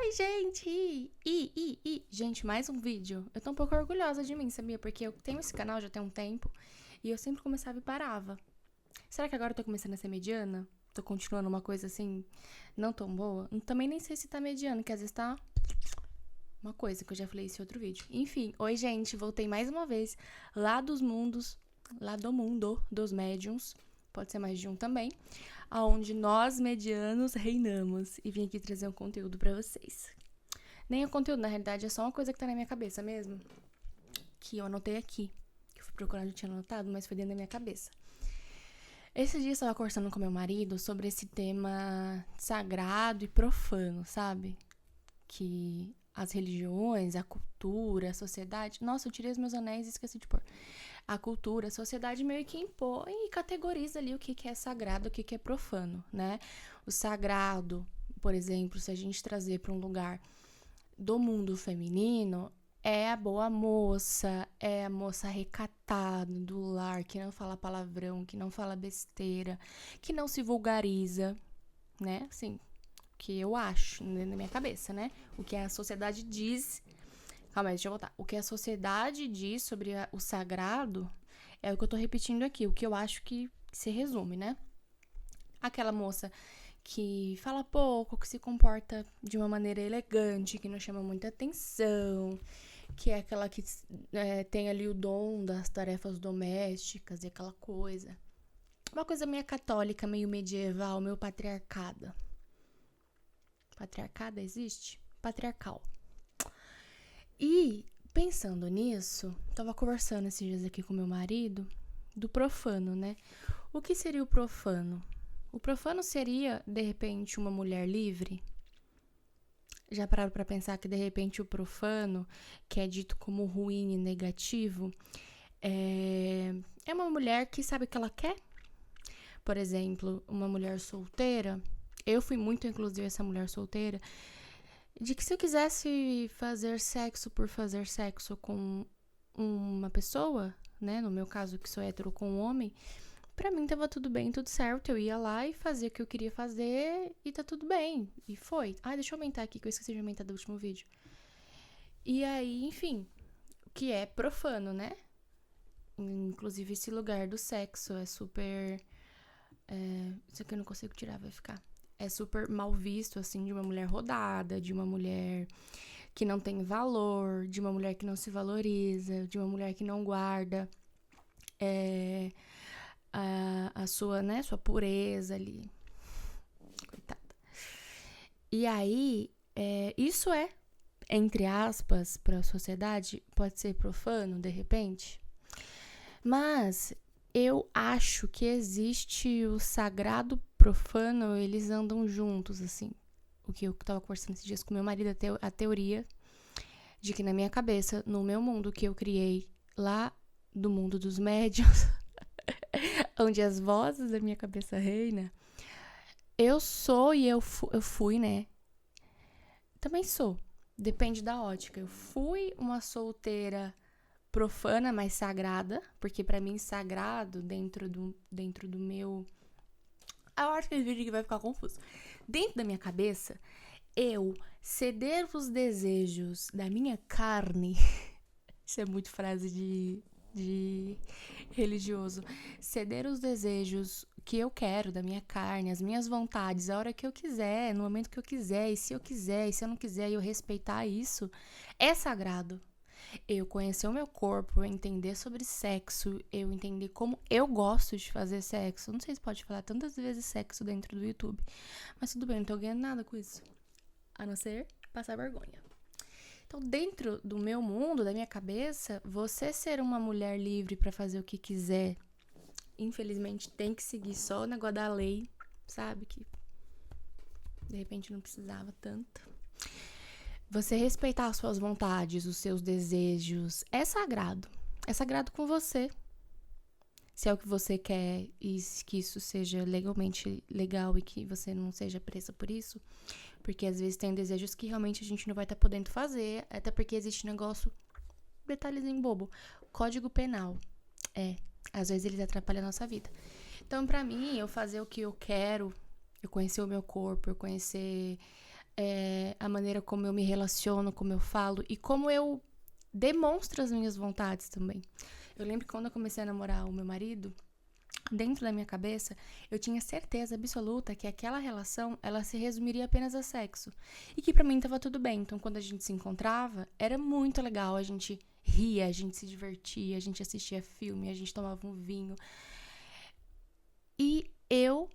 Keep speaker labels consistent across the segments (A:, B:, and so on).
A: Oi, gente! Gente, mais um vídeo. Eu tô um pouco orgulhosa de mim, sabia? Porque eu tenho esse canal já tem um tempo e eu sempre começava e parava. Será que agora eu tô começando a ser mediana? Tô continuando uma coisa assim, não tão boa? Também nem sei se tá mediana, que às vezes tá uma coisa, que eu já falei isso em outro vídeo. Enfim, oi, gente, voltei mais uma vez lá dos mundos, lá do mundo dos médiums. Pode ser mais de um também, aonde nós medianos reinamos, e vim aqui trazer um conteúdo pra vocês. Nem o conteúdo, na realidade, é só uma coisa que tá na minha cabeça mesmo, que eu anotei aqui, que eu fui procurar, não tinha anotado, mas foi dentro da minha cabeça. Esse dia eu estava conversando com meu marido sobre esse tema sagrado e profano, sabe? Que as religiões, a cultura, a sociedade... Nossa, eu tirei os meus anéis e esqueci de pôr. A cultura, a sociedade meio que impõe e categoriza ali o que é sagrado, o que é profano, né? O sagrado, por exemplo, se a gente trazer para um lugar do mundo feminino, é a boa moça, é a moça recatada do lar, que não fala palavrão, que não fala besteira, que não se vulgariza, né? Assim, que eu acho, na minha cabeça, né? O que a sociedade diz... Calma aí, deixa eu voltar. O que a sociedade diz sobre o sagrado é o que eu tô repetindo aqui, o que eu acho que se resume, né? Aquela moça que fala pouco, que se comporta de uma maneira elegante, que não chama muita atenção, que é aquela que tem ali o dom das tarefas domésticas e aquela coisa. Uma coisa meio católica, meio medieval, meio patriarcada. Patriarcada existe? Patriarcal. E, pensando nisso, tava conversando esses dias aqui com meu marido do profano, né? O que seria o profano? O profano seria, de repente, uma mulher livre? Já pararam pra pensar que, de repente, o profano, que é dito como ruim e negativo, é uma mulher que sabe o que ela quer? Por exemplo, uma mulher solteira. Eu fui muito, inclusive, essa mulher solteira, de que se eu quisesse fazer sexo por fazer sexo com uma pessoa, né, no meu caso que sou hétero com um homem, pra mim tava tudo bem, tudo certo, eu ia lá e fazia o que eu queria fazer e tá tudo bem, e foi. Deixa eu aumentar aqui que eu esqueci de aumentar do último vídeo. E aí, enfim, o que é profano, né? Inclusive esse lugar do sexo é super... isso aqui eu não consigo tirar, vai ficar. É super mal visto, assim, de uma mulher rodada, de uma mulher que não tem valor, de uma mulher que não se valoriza, de uma mulher que não guarda a sua, né, sua pureza ali. Coitada. E aí, isso entre aspas, para a sociedade, pode ser profano, de repente. Mas eu acho que existe o sagrado profano, eles andam juntos, assim. O que eu tava conversando esses dias com meu marido, a teoria de que na minha cabeça, no meu mundo que eu criei lá do mundo dos médiuns, onde as vozes da minha cabeça reinam, eu sou e eu fui, né? Também sou. Depende da ótica. Eu fui uma solteira profana, mas sagrada, porque pra mim sagrado dentro do meu... Eu acho que esse vídeo aqui vai ficar confuso. Dentro da minha cabeça, eu ceder os desejos da minha carne... Isso é muito frase de religioso. Ceder os desejos que eu quero da minha carne, as minhas vontades, a hora que eu quiser, no momento que eu quiser, e se eu quiser, e se eu não quiser, eu respeitar isso, é sagrado. Eu conhecer o meu corpo, eu entender sobre sexo, eu entender como eu gosto de fazer sexo. Não sei se pode falar tantas vezes sexo dentro do YouTube, mas tudo bem, não tô ganhando nada com isso. A não ser passar vergonha. Então, dentro do meu mundo, da minha cabeça, você ser uma mulher livre pra fazer o que quiser, infelizmente tem que seguir só o negócio da lei, sabe? Que de repente não precisava tanto. Você respeitar as suas vontades, os seus desejos, é sagrado. É sagrado com você. Se é o que você quer e que isso seja legalmente legal e que você não seja presa por isso. Porque às vezes tem desejos que realmente a gente não vai estar podendo fazer, até porque existe negócio, detalhezinho bobo, Código Penal. Às vezes eles atrapalham a nossa vida. Então, pra mim, eu fazer o que eu quero, eu conhecer o meu corpo, eu conhecer a maneira como eu me relaciono, como eu falo e como eu demonstro as minhas vontades também. Eu lembro que quando eu comecei a namorar o meu marido, dentro da minha cabeça, eu tinha certeza absoluta que aquela relação, ela se resumiria apenas a sexo. E que pra mim tava tudo bem. Então, quando a gente se encontrava, era muito legal. A gente ria, a gente se divertia, a gente assistia filme, a gente tomava um vinho. E eu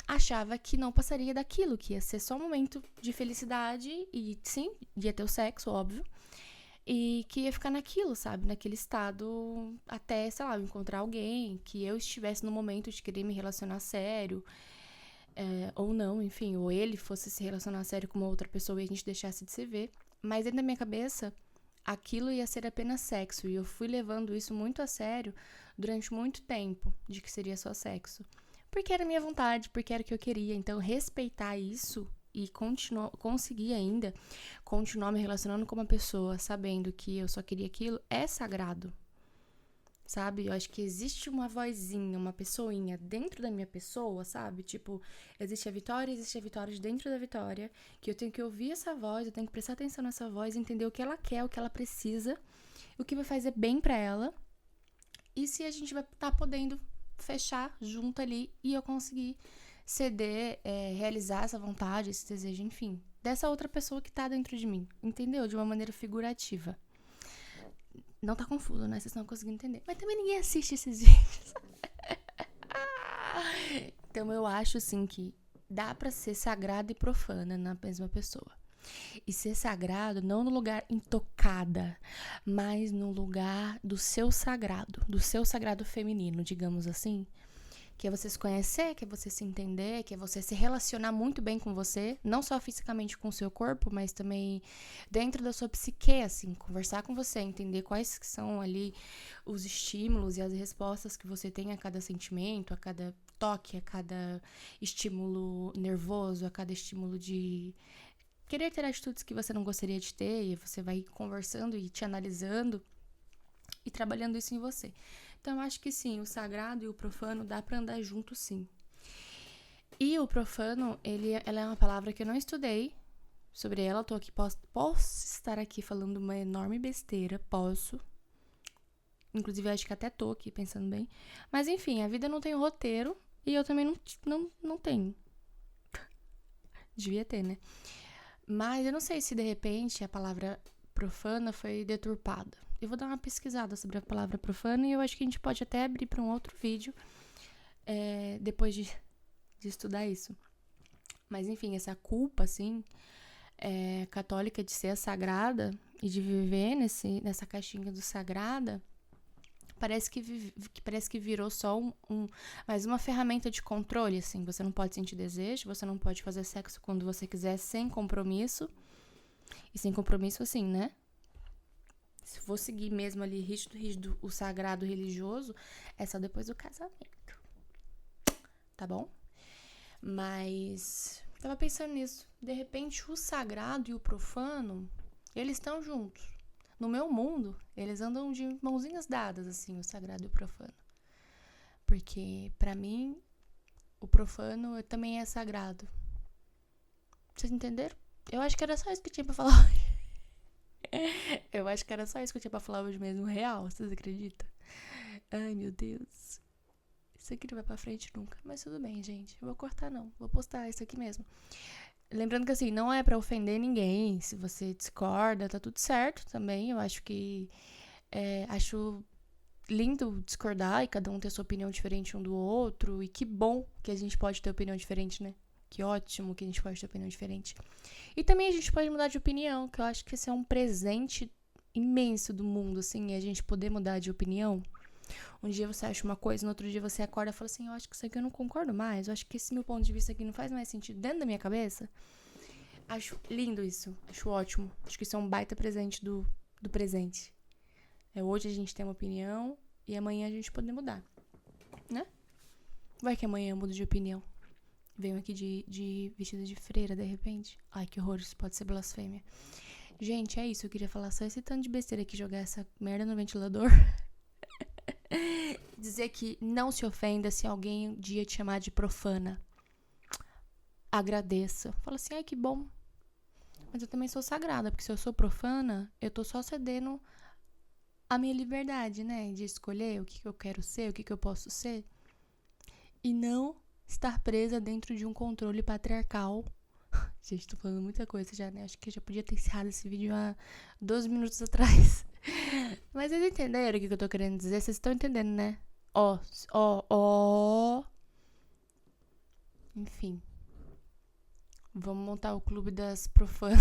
A: achava que não passaria daquilo, que ia ser só um momento de felicidade e, sim, ia ter o sexo, óbvio. E que ia ficar naquilo, sabe? Naquele estado até, sei lá, eu encontrar alguém, que eu estivesse no momento de querer me relacionar sério, ou não, enfim, ou ele fosse se relacionar sério com uma outra pessoa e a gente deixasse de se ver. Mas dentro da minha cabeça, aquilo ia ser apenas sexo. E eu fui levando isso muito a sério durante muito tempo, de que seria só sexo. Porque era minha vontade, porque era o que eu queria. Então, respeitar isso e conseguir ainda continuar me relacionando com uma pessoa sabendo que eu só queria aquilo é sagrado, sabe? Eu acho que existe uma vozinha, uma pessoinha dentro da minha pessoa, sabe? Tipo, existe a Vitória de dentro da Vitória, que eu tenho que ouvir essa voz, eu tenho que prestar atenção nessa voz, entender o que ela quer, o que ela precisa, o que vai fazer bem pra ela, e se a gente vai estar podendo fechar junto ali e eu conseguir ceder, realizar essa vontade, esse desejo, enfim, dessa outra pessoa que tá dentro de mim, entendeu? De uma maneira figurativa. Não tá confuso, né? Vocês estão conseguindo entender. Mas também ninguém assiste esses vídeos. Então eu acho, assim, que dá pra ser sagrada e profana na mesma pessoa. E ser sagrado não no lugar intocada, mas no lugar do seu sagrado feminino, digamos assim. Que é você se conhecer, que é você se entender, que é você se relacionar muito bem com você, não só fisicamente com o seu corpo, mas também dentro da sua psique, assim, conversar com você, entender quais que são ali os estímulos e as respostas que você tem a cada sentimento, a cada toque, a cada estímulo nervoso, a cada estímulo de querer ter atitudes que você não gostaria de ter, e você vai conversando e te analisando e trabalhando isso em você. Então, eu acho que sim, o sagrado e o profano dá pra andar junto, sim. E o profano, ela é uma palavra que eu não estudei sobre ela. Tô aqui, posso estar aqui falando uma enorme besteira, posso. Inclusive, acho que até tô aqui pensando bem. Mas, enfim, a vida não tem roteiro e eu também não tenho. Devia ter, né? Mas eu não sei se, de repente, a palavra profana foi deturpada. Eu vou dar uma pesquisada sobre a palavra profana e eu acho que a gente pode até abrir para um outro vídeo depois de estudar isso. Mas, enfim, essa culpa, assim, católica de ser sagrada e de viver nessa caixinha do sagrada, parece que virou só mais uma ferramenta de controle, assim. Você não pode sentir desejo, você não pode fazer sexo quando você quiser, sem compromisso. E sem compromisso, assim, né? Se for seguir mesmo ali rígido, o sagrado religioso, é só depois do casamento. Tá bom? Mas tava pensando nisso. De repente, o sagrado e o profano, eles estão juntos. No meu mundo, eles andam de mãozinhas dadas, assim, o sagrado e o profano. Porque, pra mim, o profano também é sagrado. Vocês entenderam? Eu acho que era só isso que eu tinha pra falar hoje. Eu acho que era só isso que eu tinha pra falar hoje mesmo, real, vocês acreditam? Ai, meu Deus. Isso aqui não vai pra frente nunca. Mas tudo bem, gente. Eu vou cortar, não. Vou postar isso aqui mesmo. Lembrando que, assim, não é pra ofender ninguém. Se você discorda, tá tudo certo também. Eu acho que... acho lindo discordar e cada um ter sua opinião diferente um do outro. E que bom que a gente pode ter opinião diferente, né? Que ótimo que a gente pode ter opinião diferente. E também a gente pode mudar de opinião, que eu acho que esse é um presente imenso do mundo, assim, a gente poder mudar de opinião. Um dia você acha uma coisa, no outro dia você acorda e fala assim, eu acho que isso aqui eu não concordo mais, eu acho que esse meu ponto de vista aqui não faz mais sentido dentro da minha cabeça. Acho lindo isso, acho ótimo. Acho que isso é um baita presente do presente. Hoje a gente tem uma opinião e amanhã a gente pode mudar, né? Vai que amanhã eu mudo de opinião. Venho aqui de vestida de freira, de repente. Ai, que horror, isso pode ser blasfêmia. Gente, é isso. Eu queria falar só esse tanto de besteira aqui, jogar essa merda no ventilador. Dizer que não se ofenda se alguém um dia te chamar de profana. agradeça. Fala assim, ai, que bom. Mas eu também sou sagrada, porque se eu sou profana, eu tô só cedendo a minha liberdade, né? De escolher o que eu quero ser, o que eu posso ser. E não estar presa dentro de um controle patriarcal. Gente, tô falando muita coisa já, né? Acho que eu já podia ter encerrado esse vídeo há 12 minutos atrás. Mas vocês entenderam o que eu tô querendo dizer? Vocês estão entendendo, né? Ó. Enfim. Vamos montar o clube das profanas.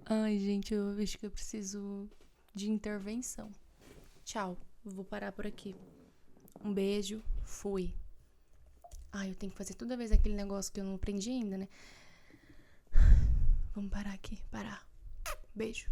A: Ai, gente, eu acho que eu preciso de intervenção. Tchau. Vou parar por aqui. Um beijo. Fui. Ai, eu tenho que fazer toda vez aquele negócio que eu não aprendi ainda, né? Vamos parar aqui. Parar. Beijo.